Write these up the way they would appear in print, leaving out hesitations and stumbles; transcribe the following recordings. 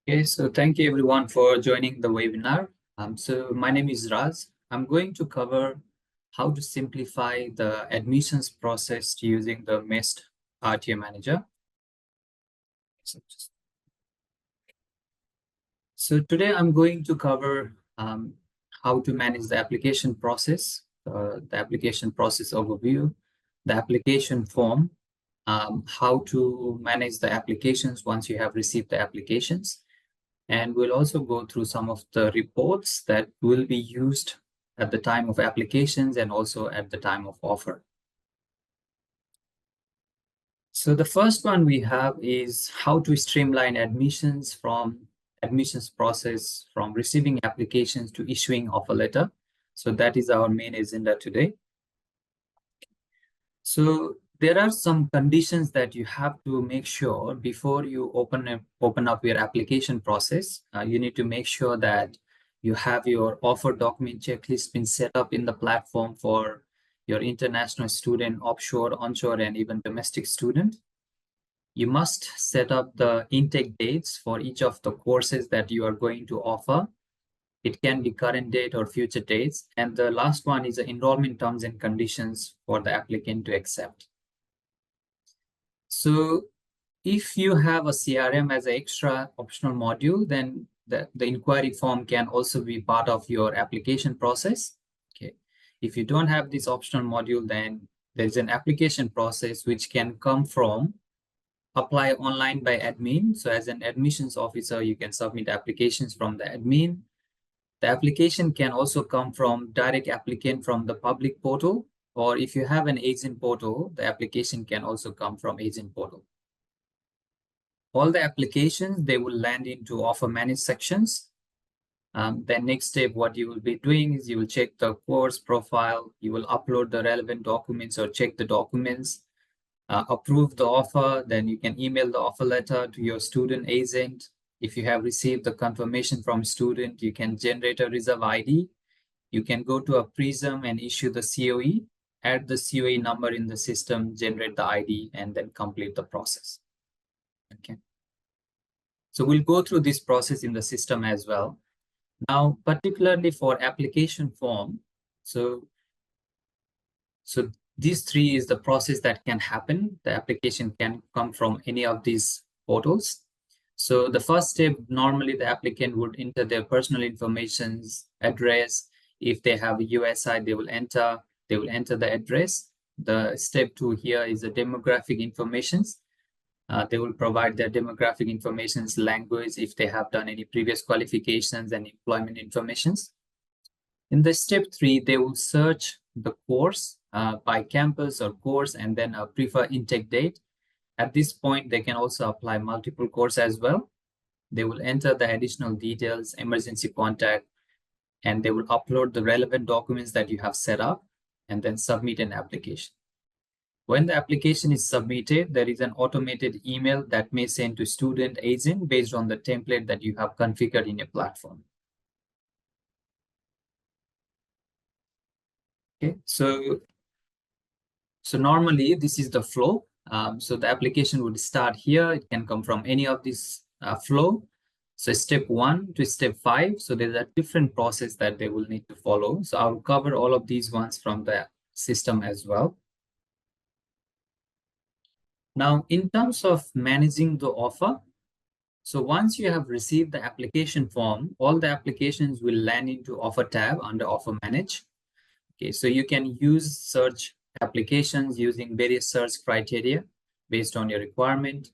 Okay, so thank you everyone for joining the webinar. So my name is Raz. I'm going to cover how to simplify the admissions process using the MEST RTOManager. So today I'm going to cover how to manage the application process, overview, the application form, how to manage the applications once you have received the applications. And we'll also go through some of the reports that will be used at the time of applications and also at the time of offer. So the first one we have is how to streamline admissions process from receiving applications to issuing offer letter. So that is our main agenda today. So there are some conditions that you have to make sure before you open up your application process. You need to make sure that you have your offer document checklist been set up in the platform for your international student, offshore, onshore, and even domestic student. You must set up the intake dates for each of the courses that you are going to offer. It can be current date or future dates. And the last one is the enrollment terms and conditions for the applicant to accept. So if you have a CRM as an extra optional module, then the inquiry form can also be part of your application process. Okay. If you don't have this optional module, then there's an application process which can come from apply online by admin. So as an admissions officer, you can submit applications from the admin. The application can also come from direct applicant from the public portal, or if you have an agent portal, the application can also come from agent portal. All the applications, they will land into offer manage sections. Then next step, what you will be doing is you will check the course profile, you will upload the relevant documents or check the documents, approve the offer, then you can email the offer letter to your student agent. If you have received the confirmation from student, you can generate a reserve ID. You can go to a Prism and issue the COE, add the COE number in the system, generate the ID, and then complete the process. Okay. So we'll go through this process in the system as well. Now, particularly for application form, so these three is the process that can happen. The application can come from any of these portals. So the first step, normally the applicant would enter their personal information, address. If they have a USI, they will enter the address. The step 2 here is the demographic informations. They will provide their demographic informations, language, if they have done any previous qualifications, and employment informations. In the step 3, they will search the course by campus or course and then a preferred intake date. At this point, they can also apply multiple courses as well. They will enter the additional details, emergency contact, and they will upload the relevant documents that you have set up and then submit an application. When the application is submitted, there is an automated email that may send to student agent based on the template that you have configured in your platform. Okay, so normally this is the flow. So the application would start here. It can come from any of this flow. So step 1 to step 5. So there's a different process that they will need to follow. So I'll cover all of these ones from the system as well. Now, in terms of managing the offer, so once you have received the application form, all the applications will land into offer tab under offer manage. Okay, so you can use search applications using various search criteria based on your requirement.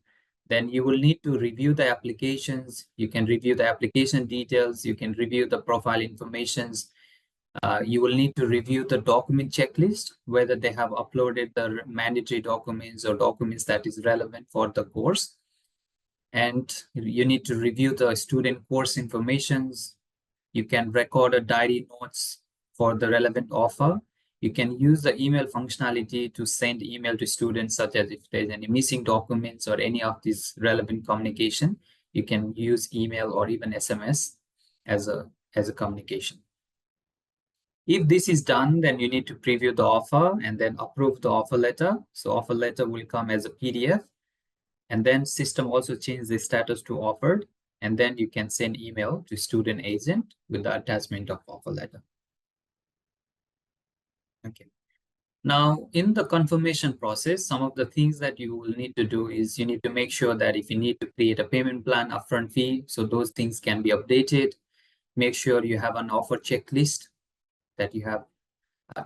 Then you will need to review the applications. You can review the application details. You can review the profile informations. You will need to review the document checklist, whether they have uploaded the mandatory documents or documents that is relevant for the course. And you need to review the student course informations. You can record a diary notes for the relevant offer. You can use the email functionality to send email to students, such as if there's any missing documents or any of this relevant communication, you can use email or even SMS as a communication. If this is done, then you need to preview the offer and then approve the offer letter. So offer letter will come as a PDF, and then system also changes the status to offered. and then you can send email to student agent with the attachment of offer letter. Okay. Now, in the confirmation process, some of the things that you will need to do is you need to make sure that if you need to create a payment plan, upfront fee, so those things can be updated. Make sure you have an offer checklist that you have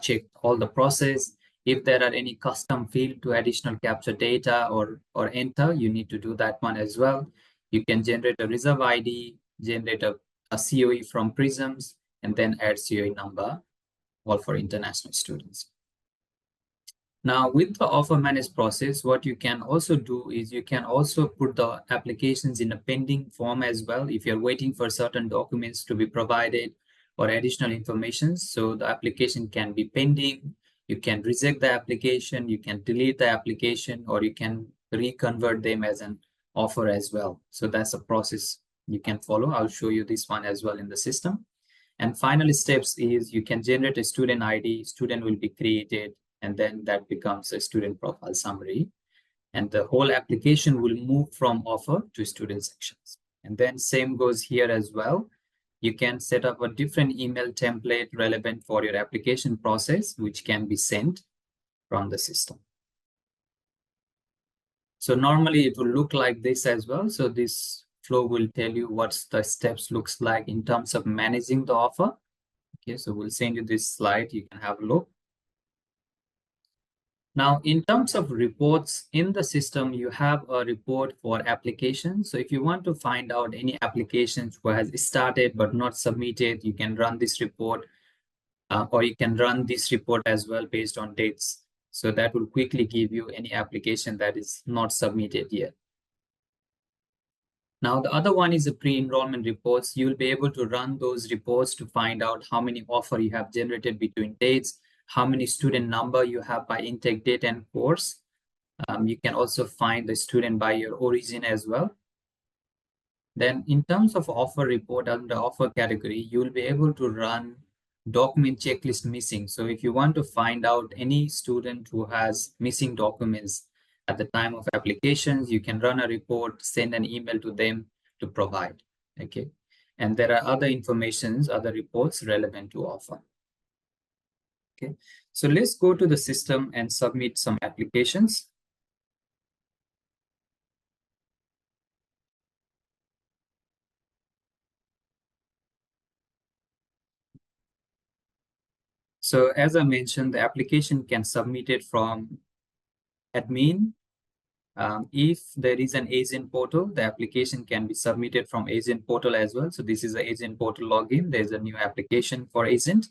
checked all the process. If there are any custom field to additional capture data or enter, you need to do that one as well. You can generate a reserve ID, generate a COE from Prisms, and then add COE number, all for international students. Now, with the offer manage process, what you can also do is you can also put the applications in a pending form as well if you're waiting for certain documents to be provided or additional information. So the application can be pending. You can reject the application, you can delete the application, or you can reconvert them as an offer as well. So that's a process you can follow. I'll show you this one as well in the system. And final steps is you can generate a student ID, student will be created, and then that becomes a student profile summary. And the whole application will move from offer to student sections. And then same goes here as well. You can set up a different email template relevant for your application process, which can be sent from the system. So normally it will look like this as well. So this flow will tell you what the steps looks like in terms of managing the offer. Okay, so we'll send you this slide. You can have a look. Now, in terms of reports in the system, you have a report for applications. So if you want to find out any applications who has started but not submitted, you can run this report, or you can run this report as well based on dates. So that will quickly give you any application that is not submitted yet. Now, the other one is the pre-enrollment reports. You'll be able to run those reports to find out how many offer you have generated between dates, how many student number you have by intake date and course. You can also find the student by your origin as well. Then in terms of offer report under offer category, you will be able to run document checklist missing. So if you want to find out any student who has missing documents at the time of applications, you can run a report, send an email to them to provide. Okay. And there are other informations, other reports relevant to offer. Okay, so let's go to the system and submit some applications. So as I mentioned, the application can submit it from admin. If there is an agent portal, the application can be submitted from agent portal as well. So this is the agent portal login. There's a new application for agent.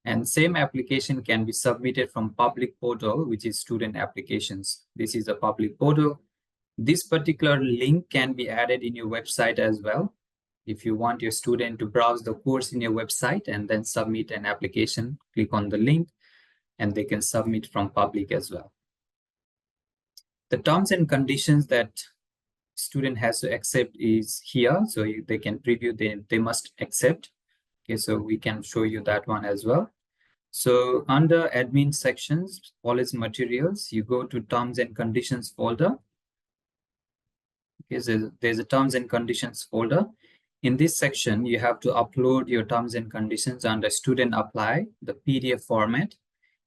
And same application can be submitted from public portal, which is student applications. This is a public portal. This particular link can be added in your website as well. If you want your student to browse the course in your website and then submit an application, click on the link and they can submit from public as well. The terms and conditions that student has to accept is here. So they can preview, they must accept. Okay, so we can show you that one as well. So under admin sections, college materials, you go to terms and conditions folder. Okay, so there's a terms and conditions folder. In this section, you have to upload your terms and conditions under student apply, the PDF format,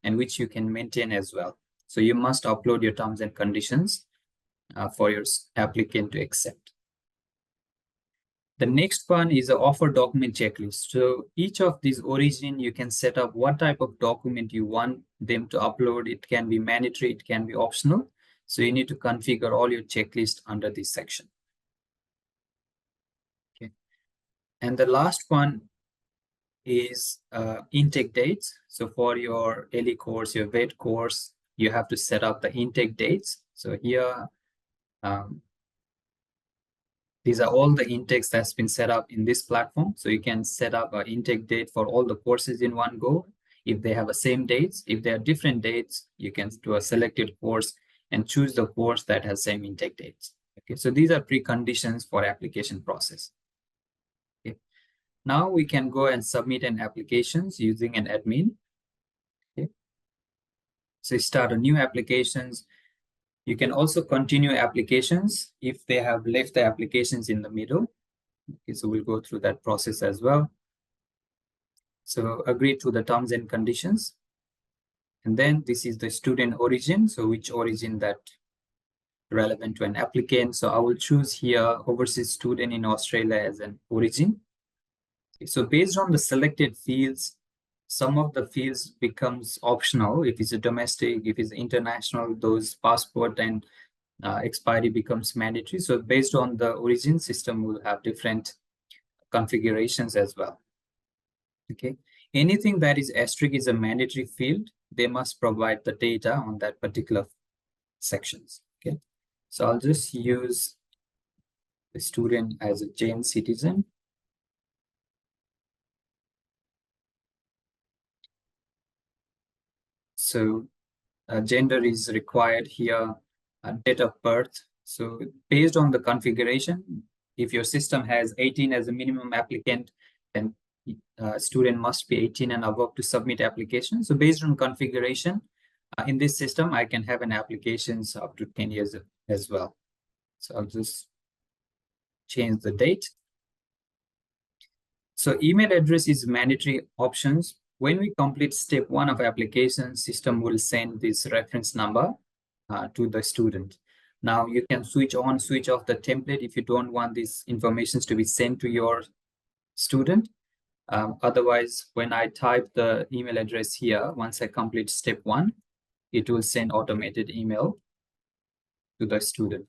and which you can maintain as well. So you must upload your terms and conditions for your applicant to accept. The next one is the offer document checklist. So each of these origin, you can set up what type of document you want them to upload. It can be mandatory, it can be optional. So you need to configure all your checklist under this section. Okay. And the last one is intake dates. So for your LE course, your VET course, you have to set up the intake dates. So here, these are all the intakes that's been set up in this platform. So you can set up an intake date for all the courses in one go. If they have the same dates, if they are different dates, you can do a selected course and choose the course that has same intake dates. Okay, so these are preconditions for application process. Okay, now we can go and submit an applications using an admin. Okay, so start a new applications. You can also continue applications if they have left the applications in the middle. Okay, so we'll go through that process as well. So agree to the terms and conditions. And then this is the student origin. So which origin that relevant to an applicant. So I will choose here overseas student in Australia as an origin. So based on the selected fields, some of the fields becomes optional. If it's a domestic, if it's international, those passport and expiry becomes mandatory. So based on the origin, system will have different configurations as well. Okay. Anything that is asterisk is a mandatory field. They must provide the data on that particular sections. Okay. So I'll just use the student as a Jain citizen. So gender is required here, date of birth. So based on the configuration, if your system has 18 as a minimum applicant, then student must be 18 and above to submit application. So based on configuration, in this system, I can have an applications up to 10 years as well. So I'll just change the date. So email address is mandatory options. When we complete step 1 of application, system will send this reference number to the student. Now you can switch on, switch off the template if you don't want these informations to be sent to your student. Otherwise, when I type the email address here, once I complete step 1, it will send automated email to the student.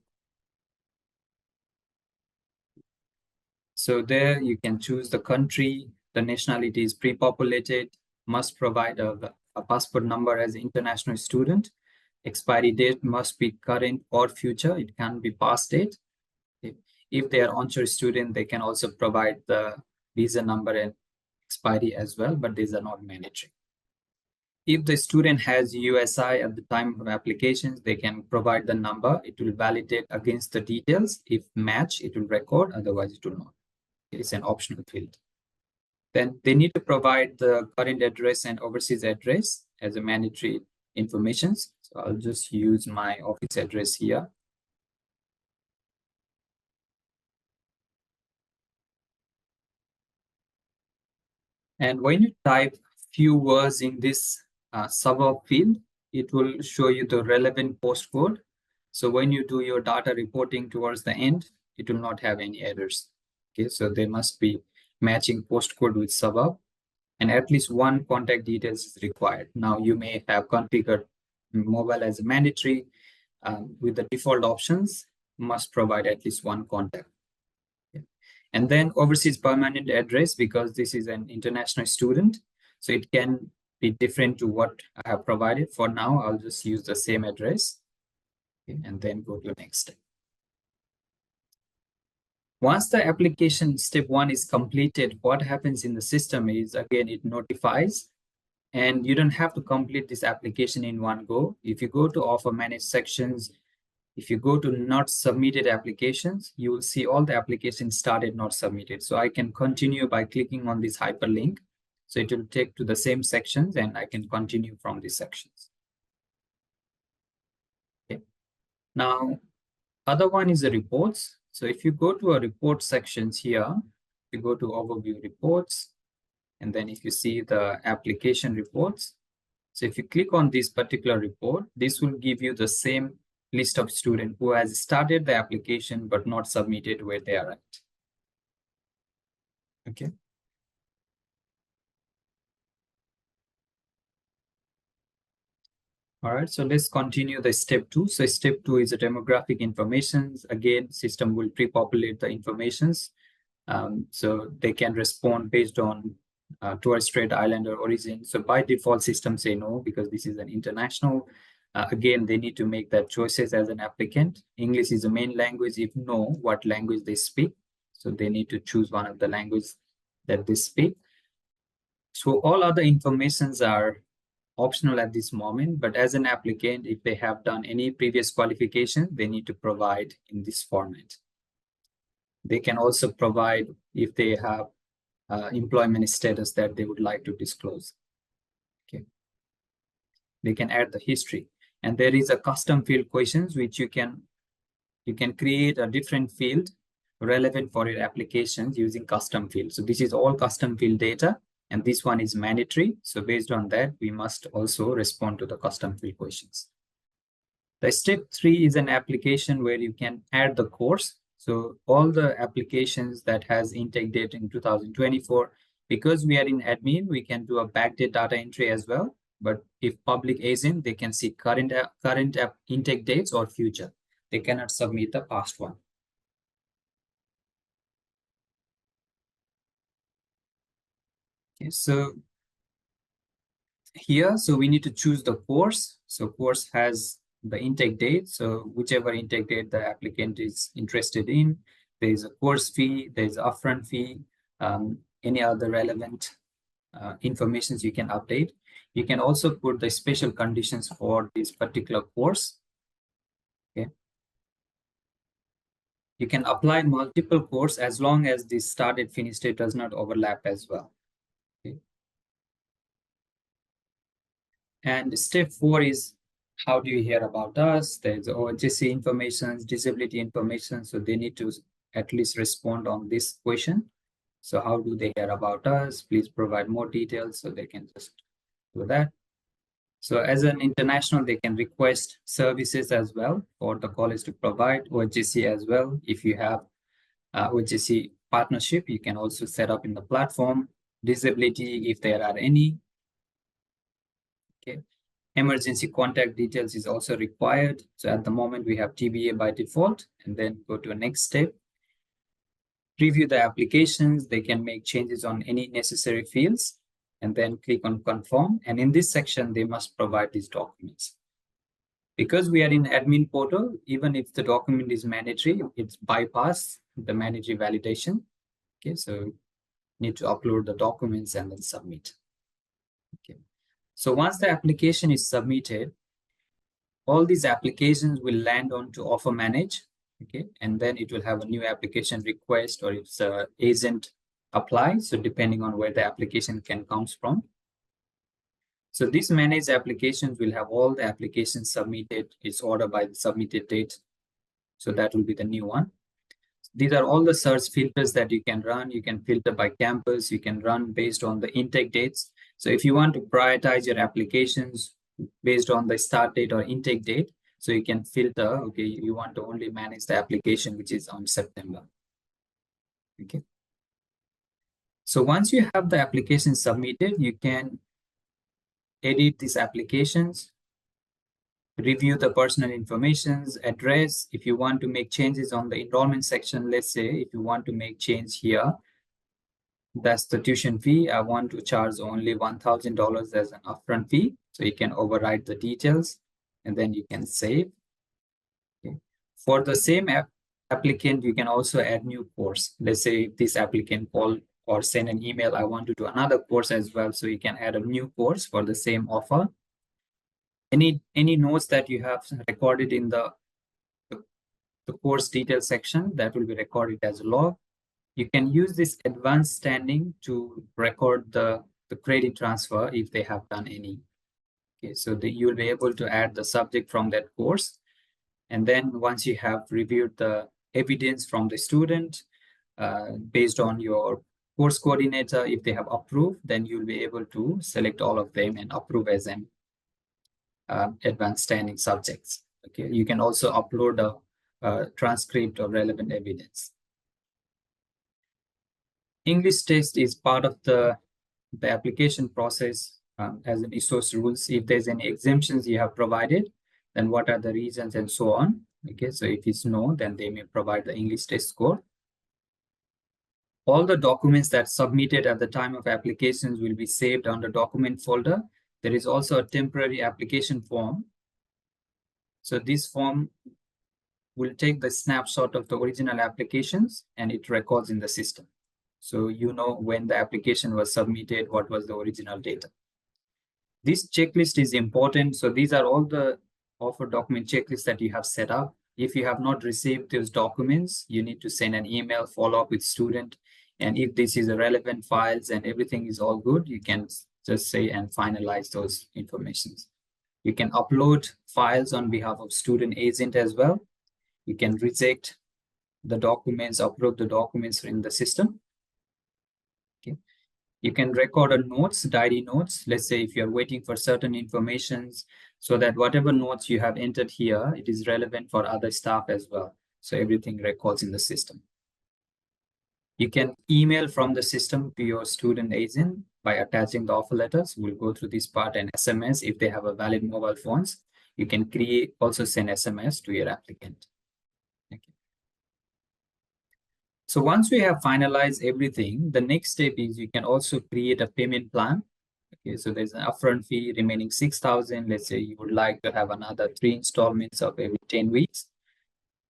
So there you can choose the country, the nationality is pre-populated, must provide a passport number as an international student. Expiry date must be current or future. It can be past date. If they are onshore student, they can also provide the visa number and expiry as well, but these are not mandatory. If the student has USI at the time of applications, they can provide the number. It will validate against the details. If match, it will record, otherwise it will not. It is an optional field. Then they need to provide the current address and overseas address as a mandatory information. So I'll just use my office address here. And when you type few words in this suburb field, it will show you the relevant postcode. So when you do your data reporting towards the end, it will not have any errors. Okay, so there must be matching postcode with suburb, and at least one contact details is required. Now you may have configured mobile as mandatory. With the default options, must provide at least one contact. Okay. And then overseas permanent address, because this is an international student, so it can be different to what I have provided. For now, I'll just use the same address. Okay, and then go to the next step. Once the application step 1 is completed, what happens in the system is, again, it notifies, and you don't have to complete this application in one go. If you go to offer manage sections, if you go to not submitted applications, you will see all the applications started not submitted. So I can continue by clicking on this hyperlink. So it will take to the same sections and I can continue from these sections. Okay. Now, other one is the reports. So if you go to a report sections here, you go to overview reports, and then if you see the application reports, so if you click on this particular report, this will give you the same list of students who has started the application but not submitted where they are at. Okay. All right, so let's continue the step 2. So step 2 is the demographic information. Again, system will pre-populate the informations. So they can respond based on Torres Strait Islander origin. So by default, system say no, because this is an international. Again, they need to make that choices as an applicant. English is the main language. If no, what language they speak. So they need to choose one of the languages that they speak. So all other informations are optional at this moment, but as an applicant, if they have done any previous qualification, they need to provide in this format. They can also provide if they have employment status that they would like to disclose. Okay. They can add the history, and there is a custom field questions which you can create a different field relevant for your applications using custom field. So this is all custom field data, and this one is mandatory. So based on that, we must also respond to the custom field questions. The step 3 is an application where you can add the course. So all the applications that has intake date in 2024, because we are in admin, we can do a backdate data entry as well. But if public isn't, they can see current intake dates or future. They cannot submit the past one. Okay, so here, so we need to choose the course. So course has the intake date. So whichever intake date the applicant is interested in, there is a course fee, there is upfront fee, any other relevant informations you can update. You can also put the special conditions for this particular course. Okay. You can apply multiple course as long as the start and finish date does not overlap as well. Okay. And step 4 is how do you hear about us? There's OHSC information, disability information. So they need to at least respond on this question. So how do they hear about us? Please provide more details, so they can just do that. So as an international, they can request services as well for the college to provide OHSC as well. If you have OHSC partnership, you can also set up in the platform. Disability, if there are any. Okay. Emergency contact details is also required. So at the moment we have TBA by default, and then go to a next step. Preview the applications. They can make changes on any necessary fields and then click on confirm. And in this section, they must provide these documents. Because we are in admin portal, even if the document is mandatory, it's bypass the mandatory validation. Okay, so need to upload the documents and then submit. Okay. So once the application is submitted, all these applications will land onto RTOManage, okay, and then it will have a new application request, or it's a agent apply. So depending on where the application comes from. So these managed applications will have all the applications submitted. It's ordered by the submitted date. So that will be the new one. These are all the search filters that you can run. You can filter by campus. You can run based on the intake dates. So if you want to prioritize your applications based on the start date or intake date, so you can filter, okay, you want to only manage the application which is on September. Okay. So once you have the application submitted, you can edit these applications, review the personal informations, address. If you want to make changes on the enrollment section, let's say if you want to make change here, that's the tuition fee. I want to charge only $1,000 as an upfront fee. So you can override the details and then you can save. Okay. For the same applicant, you can also add new course. Let's say if this applicant call or send an email, I want to do another course as well. So you can add a new course for the same offer. Any notes that you have recorded in the course detail section, that will be recorded as a log. You can use this advanced standing to record the credit transfer if they have done any. Okay, so you'll be able to add the subject from that course. And then once you have reviewed the evidence from the student based on your course coordinator, if they have approved, then you'll be able to select all of them and approve as an advanced standing subjects. Okay, you can also upload a transcript or relevant evidence. English test is part of the application process as an ESOS rules. If there's any exemptions you have provided, then what are the reasons and so on. Okay, so if it's no, then they may provide the English test score. All the documents that submitted at the time of applications will be saved on the document folder. There is also a temporary application form. So this form will take the snapshot of the original applications and it records in the system. So you know when the application was submitted, what was the original data. This checklist is important. So these are all the offer document checklists that you have set up. If you have not received those documents, you need to send an email, follow up with student. And if this is a relevant files and everything is all good, you can just say and finalize those informations. You can upload files on behalf of student agent as well. You can reject the documents, upload the documents in the system. Okay. You can record a notes, diary notes. Let's say if you're waiting for certain informations, so that whatever notes you have entered here, it is relevant for other staff as well. So everything records in the system. You can email from the system to your student agent by attaching the offer letters. We'll go through this part, and SMS if they have a valid mobile phones. You can also send SMS to your applicant. Okay. So once we have finalized everything, the next step is you can also create a payment plan. Okay, so there's an upfront fee remaining 6,000. Let's say you would like to have another 3 installments of every 10 weeks.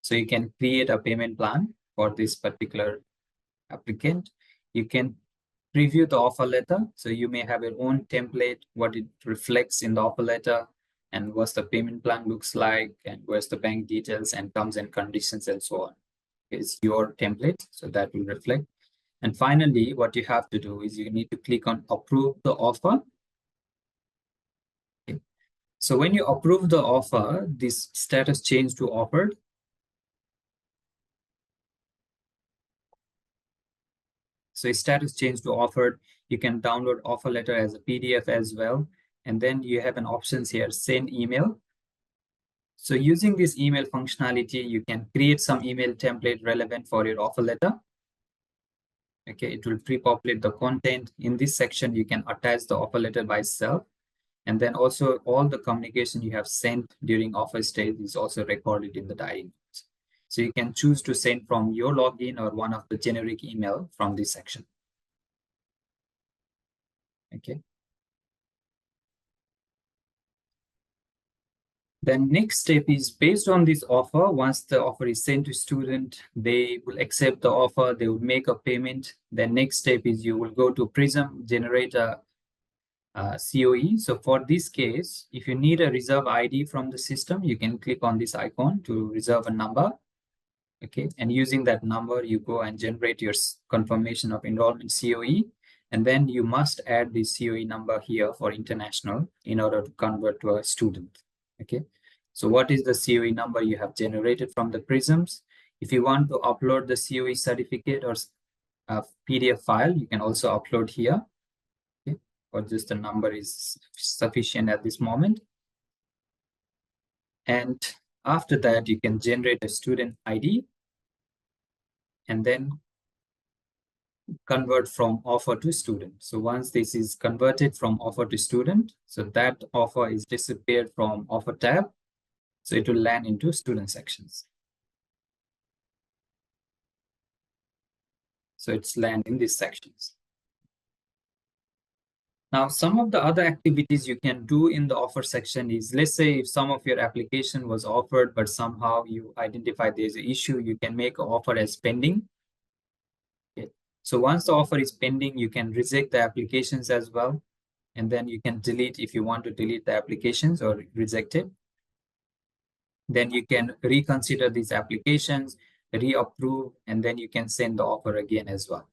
So you can create a payment plan for this particular applicant. You can preview the offer letter. So you may have your own template, what it reflects in the offer letter, and what the payment plan looks like, and where's the bank details and terms and conditions and so on. It's your template, so that will reflect. And finally, what you have to do is you need to click on approve the offer. Okay. So when you approve the offer, this status change to offered. So status change to offered. You can download offer letter as a PDF as well. And then you have an options here, send email. So using this email functionality, you can create some email template relevant for your offer letter. Okay, it will pre-populate the content. In this section, you can attach the offer letter by itself. And then also all the communication you have sent during offer stage is also recorded in the diary notes. So you can choose to send from your login or one of the generic email from this section. Okay. Then next step is based on this offer. Once the offer is sent to student, they will accept the offer, they will make a payment. Then next step is you will go to Prism, generate a COE. So for this case, if you need a reserve ID from the system, you can click on this icon to reserve a number. Okay, and using that number, you go and generate your confirmation of enrollment COE. And then you must add the COE number here for international in order to convert to a student. Okay, so what is the COE number you have generated from the Prisms? If you want to upload the COE certificate or a PDF file, you can also upload here. Okay, or just the number is sufficient at this moment. And after that, you can generate a student ID and then convert from offer to student. So once this is converted from offer to student, so that offer is disappeared from offer tab. So it will land into student sections. So it's land in these sections. Now, some of the other activities you can do in the offer section is, let's say if some of your application was offered, but somehow you identify there's an issue, you can make an offer as pending. Okay. So once the offer is pending, you can reject the applications as well. And then you can delete if you want to delete the applications or reject it. Then you can reconsider these applications, reapprove, and then you can send the offer again as well.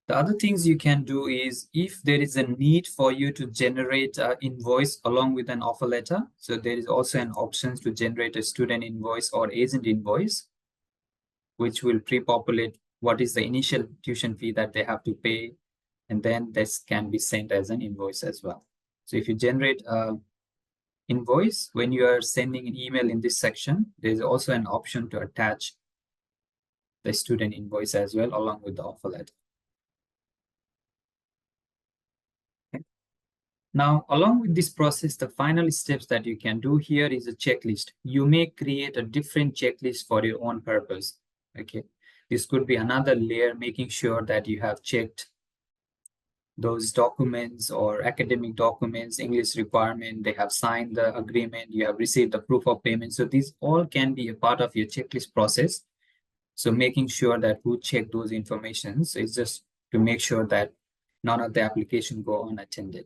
The other things you can do is if there is a need for you to generate an invoice along with an offer letter. So there is also an option to generate a student invoice or agent invoice, which will pre-populate what is the initial tuition fee that they have to pay. And then this can be sent as an invoice as well. So if you generate an invoice, when you are sending an email in this section, there's also an option to attach the student invoice as well along with the offer letter. Now, along with this process, the final steps that you can do here is a checklist. You may create a different checklist for your own purpose. Okay, this could be another layer, making sure that you have checked those documents or academic documents, English requirement, they have signed the agreement, you have received the proof of payment. So these all can be a part of your checklist process. So making sure that who check those informations is just to make sure that none of the application go unattended.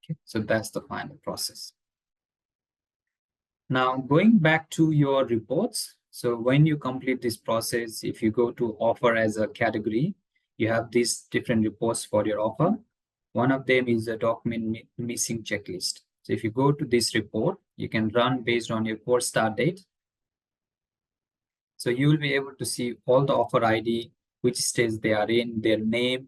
Okay, so that's the final process. Now, going back to your reports. So when you complete this process, if you go to offer as a category, you have these different reports for your offer. One of them is a document missing checklist. So if you go to this report, you can run based on your course start date. So you will be able to see all the offer ID, which stage they are in, their name,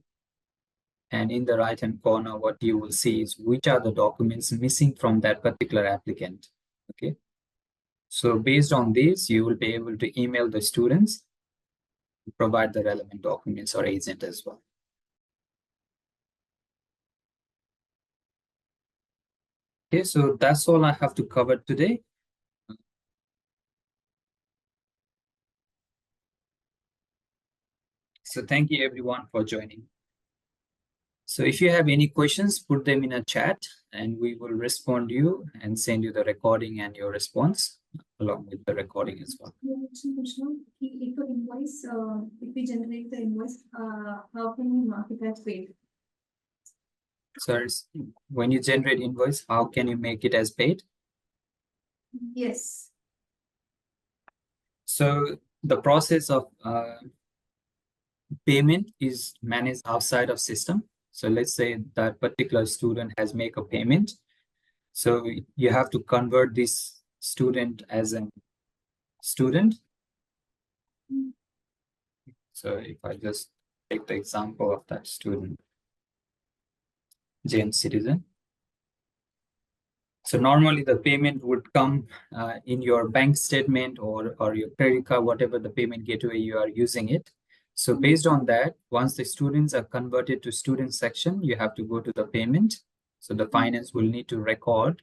and in the right hand corner, what you will see is which are the documents missing from that particular applicant. Okay. So based on this, you will be able to email the students, provide the relevant documents or agent as well. Okay, so that's all I have to cover today. So thank you everyone for joining. So if you have any questions, put them in a chat and we will respond to you and send you the recording and your response along with the recording as well. If we generate the invoice, how can we mark it as paid? So when you generate invoice, how can you make it as paid? Yes. So the process of payment is managed outside of system. So let's say that particular student has made a payment. So you have to convert this student as a student. So if I just take the example of that student, Jain citizen. So normally the payment would come in your bank statement or your credit card, whatever the payment gateway you are using it. So based on that, once the students are converted to student section, you have to go to the payment. So the finance will need to record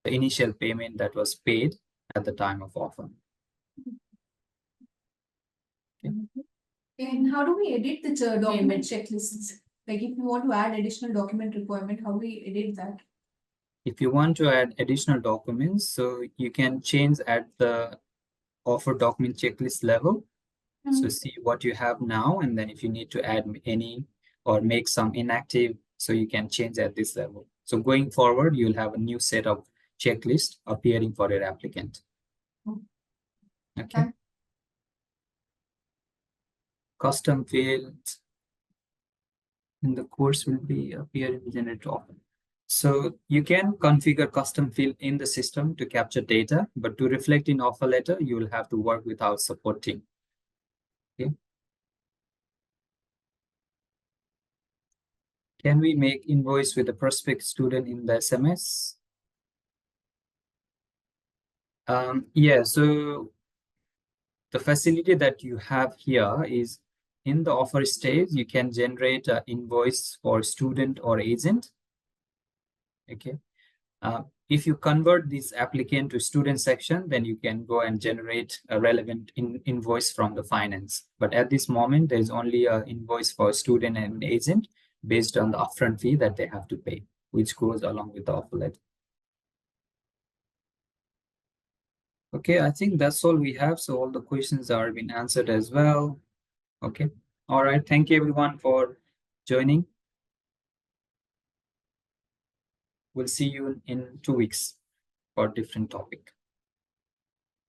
the initial payment that was paid at the time of offer. Okay. And how do we edit the document checklists? Like if you want to add additional document requirement, how do we edit that? If you want to add additional documents, so you can change at the offer document checklist level. So see what you have now, and then if you need to add any or make some inactive, so you can change at this level. So going forward, you'll have a new set of checklist appearing for your applicant. Okay. Custom fields in the course will be appear in the generated offer. So you can configure custom field in the system to capture data, but to reflect in offer letter, you will have to work with our support team. Okay. Can we make invoice with a prospect student in the SMS? Yeah, so the facility that you have here is in the offer stage, you can generate an invoice for student or agent. Okay. If you convert this applicant to student section, then you can go and generate a relevant invoice from the finance. But at this moment, there's only an invoice for student and agent based on the upfront fee that they have to pay, which goes along with the offer letter. Okay, I think that's all we have. So all the questions are been answered as well. Okay. All right. Thank you everyone for joining. We'll see you in 2 weeks for a different topic.